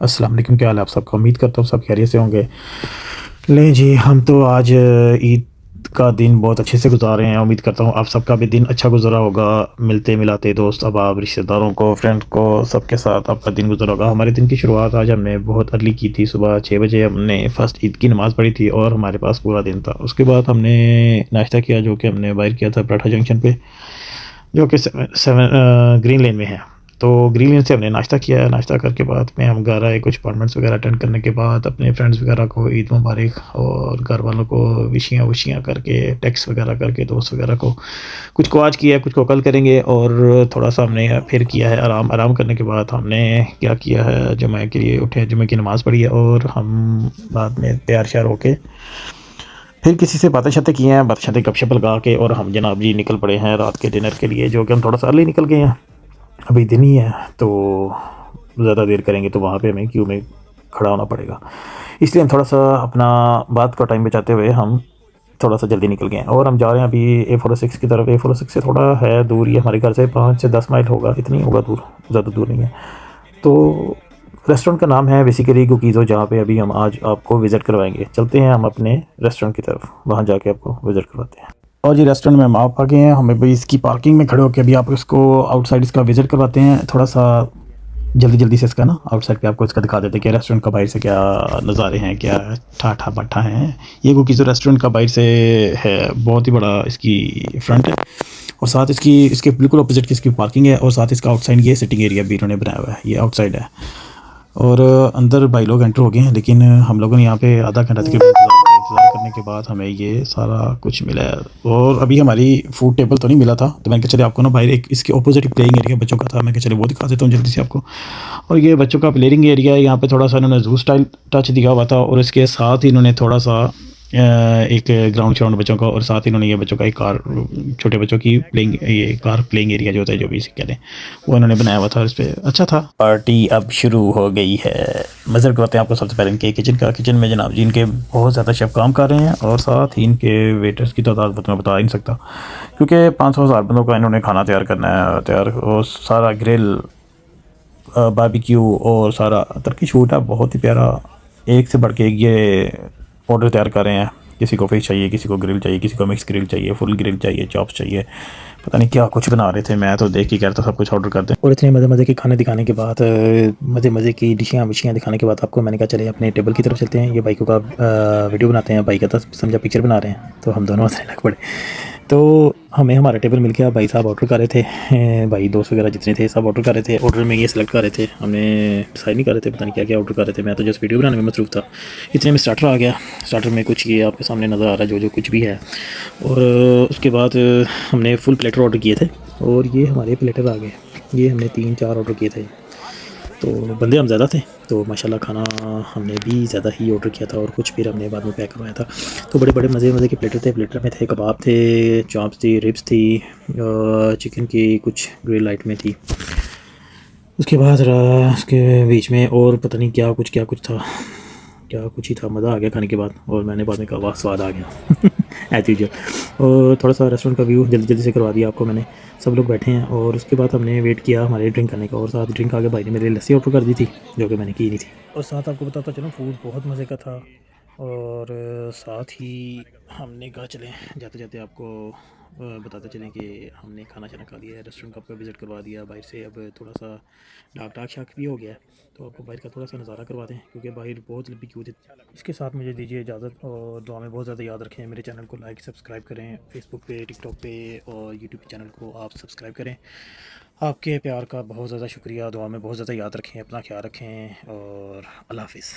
अस्सलाम वालेकुम, क्या हाल है आप सबका। उम्मीद करता हूँ सब खैरियत से होंगे। लें जी, हम तो आज ईद का दिन बहुत अच्छे से गुजारे हैं। उम्मीद करता हूँ आप सबका भी दिन अच्छा गुजरा होगा। मिलते मिलाते दोस्त अहबाब रिश्तेदारों को फ्रेंड्स को सबके साथ आपका दिन गुजरा होगा। हमारे दिन की शुरुआत आज हमने बहुत अर्ली की थी। सुबह 6 बजे हमने फ़र्स्ट ईद की नमाज़ पढ़ी थी और हमारे पास पूरा दिन था। उसके बाद हमने नाश्ता किया, जो कि हमने बाहर किया था पराठा जंक्शन पे, जो कि सेवन सेवन ग्रीन लेन में है। तो ग्रीन लेन से हमने नाश्ता किया। नाश्ता करके बाद में हम घर आए। कुछ अपॉइंटमेंट्स वगैरह अटेंड करने के बाद अपने फ्रेंड्स वगैरह को ईद मुबारक और घर वालों को विशियाँ वशियाँ करके, टेक्स्ट वगैरह करके दोस्त वगैरह को, कुछ को आज किया है, कुछ को कल करेंगे। और थोड़ा सा हमने फिर किया है आराम। आराम करने के बाद हमने क्या किया है, जुमे के लिए उठे, जुमे की नमाज़ पढ़ी है और हम बाद में तैयार श्यार होके फिर किसी से बातें शातें की हैं, बातें शातें गपशप लगा के, और हम जनाब जी निकल पड़े हैं रात के डिनर के लिए, जो कि हम थोड़ा सा अर्ली निकल गए हैं। अभी दिन ही है तो ज़्यादा देर करेंगे तो वहाँ पे हमें क्यू में खड़ा होना पड़ेगा। इसलिए हम थोड़ा सा अपना बात का टाइम बचाते हुए हम थोड़ा सा जल्दी निकल गए हैं और हम जा रहे हैं अभी A46 की तरफ। A46 से थोड़ा है दूर, ये हमारे घर से 5 से 10 माइल होगा, इतनी होगा दूर, ज़्यादा दूर नहीं है। तो रेस्टोरेंट का नाम है बेसिकली कुकीज़ो, जहाँ पे अभी हम आज आपको विज़िट करवाएंगे। चलते हैं हम अपने रेस्टोरेंट की तरफ, वहाँ जाके आपको विज़िट करवाते हैं। और जी रेस्टोरेंट में हम आप आ गए हैं। हमें भाई इसकी पार्किंग में खड़े होकर अभी आप इसको आउटसाइड इसका विज़िट करवाते हैं। थोड़ा सा जल्दी जल्दी से इसका ना आउटसाइड पे आपको इसका दिखा देते हैं कि रेस्टोरेंट का बाहर से क्या नज़ारे हैं, क्या ठाठा बट्ठा हैं। ये कुकीज़ो रेस्टोरेंट का बाहर से है, बहुत ही बड़ा इसकी फ्रंट है और साथ इसके बिल्कुल अपोजिट की इसकी पार्किंग है और साथ इसका आउटसाइड ये सिटिंग एरिया भी इन्होंने बनाया हुआ है। ये आउटसाइड है और अंदर भाई लोग एंटर हो गए हैं, लेकिन हम लोगों ने यहाँ पे आधा घंटा तक इंतज़ार करने के बाद हमें ये सारा कुछ मिला है। और अभी हमारी फूड टेबल तो नहीं मिला था, तो मैंने कहा चले आपको ना बाहर एक इसके ऑपोजिट प्लेइंग एरिया बच्चों का था, मैं कहा चले वो दिखा देता हूँ जल्दी से आपको। और ये बच्चों का प्लेइंग एरिया है। यहाँ पे थोड़ा सा इन्होंने जू स्टाइल टच दिया हुआ था और इसके साथ ही इन्होंने थोड़ा सा एक ग्राउंड श्राउंड बच्चों का, और साथ ही इन्होंने ये बच्चों का एक कार, छोटे बच्चों की प्लेइंग, ये कार प्लेइंग एरिया जो होता है, जो भी इसे कहते हैं, वो इन्होंने बनाया हुआ था। इस पर अच्छा था। पार्टी अब शुरू हो गई है। नज़र करवाते हैं आपको सबसे पहले इनके किचन का। किचन में जनाब जी इनके बहुत ज़्यादा शेफ़ काम कर रहे हैं और साथ ही इनके वेटर्स की तादाद तो मैं बता ही नहीं सकता, क्योंकि 500,000 बंदों का इन्होंने खाना तैयार करना है। तैयार और सारा ग्रिल, बारबेक्यू और सारा टर्किश फूड है, बहुत ही प्यारा। एक से बढ़ के एक ये ऑर्डर तैयार कर रहे हैं। किसी को फिश चाहिए, किसी को ग्रिल चाहिए, किसी को मिक्स ग्रिल चाहिए, फुल ग्रिल चाहिए, चॉप्स चाहिए, पता नहीं क्या कुछ बना रहे थे। मैं तो देख के कह रहा था सब कुछ ऑर्डर कर दें। और इतने मज़े मज़े के खाने दिखाने के बाद, मज़े मज़े की डिशियाँ विशियाँ दिखाने के बाद आपको मैंने कहा चले अपने टेबल की तरफ चलते हैं। ये बाइकों का वीडियो बनाते हैं, बाइक का तो समझा पिक्चर बना रहे हैं, तो हम दोनों हंसने लग पड़े। तो हमें हमारा टेबल मिल गया। भाई साहब ऑर्डर कर रहे थे, भाई दोस्त वगैरह जितने थे सब ऑर्डर कर रहे थे। ऑर्डर में ये सेलेक्ट कर रहे थे, हमने डिसाइड नहीं कर रहे थे, पता नहीं क्या क्या ऑर्डर कर रहे थे। मैं तो जस्ट वीडियो बनाने में मसरूफ़ था। इतने में स्टार्टर आ गया। स्टार्टर में कुछ ये आपके सामने नज़र आ रहा है, जो जो कुछ भी है। और उसके बाद हमने फुल प्लेटर ऑर्डर किए थे और ये हमारे प्लेटर आ गए। ये हमने 3-4 ऑर्डर किए थे, तो बंदे हम ज़्यादा थे, तो माशाल्लाह खाना हमने भी ज़्यादा ही ऑर्डर किया था और कुछ फिर हमने बाद में पैक करवाया था। तो बड़े बड़े मज़े मज़े के प्लेटर थे। प्लेटर में थे कबाब थे, चॉप्स थी, रिब्स थी, चिकन की कुछ ग्रिल आइटमें थी। उसके बाद उसके बीच में और पता नहीं क्या कुछ था, क्या कुछ ही था। मज़ा आ गया खाने के बाद और मैंने बाद में कहा वाह स्वाद आ गया एज यूजुअल। और थोड़ा सा रेस्टोरेंट का व्यू जल्दी जल्दी से करवा दिया आपको मैंने। सब लोग बैठे हैं और उसके बाद हमने वेट किया हमारे ड्रिंक करने का, और साथ ड्रिंक आगे भाई ने मेरे लिए लस्सी ऑर्डर कर दी थी, जो कि मैंने की नहीं थी। और साथ आपको बताता चलो फूड बहुत मज़े का था। और साथ ही हमने कहा चलें जाते जाते आपको बताते चलें कि हमने खाना शाना खा लिया है, रेस्टोरेंट का आपको विज़िट करवा दिया बाहर से। अब थोड़ा सा डाक डाक शाक भी हो गया है, तो आपको बाहर का थोड़ा सा नज़ारा करवाते हैं, क्योंकि बाहर बहुत लंबी क्यू थी। इसके साथ मुझे दीजिए इजाज़त और दुआ में बहुत ज़्यादा याद रखें। मेरे चैनल को लाइक सब्सक्राइब करें, फेसबुक पे, टिकटॉक पे और यूट्यूब चैनल को आप सब्सक्राइब करें। आपके प्यार का बहुत ज़्यादा शुक्रिया। दुआ में बहुत ज़्यादा याद रखें, अपना ख्याल रखें और अल्लाह हाफ़िज़।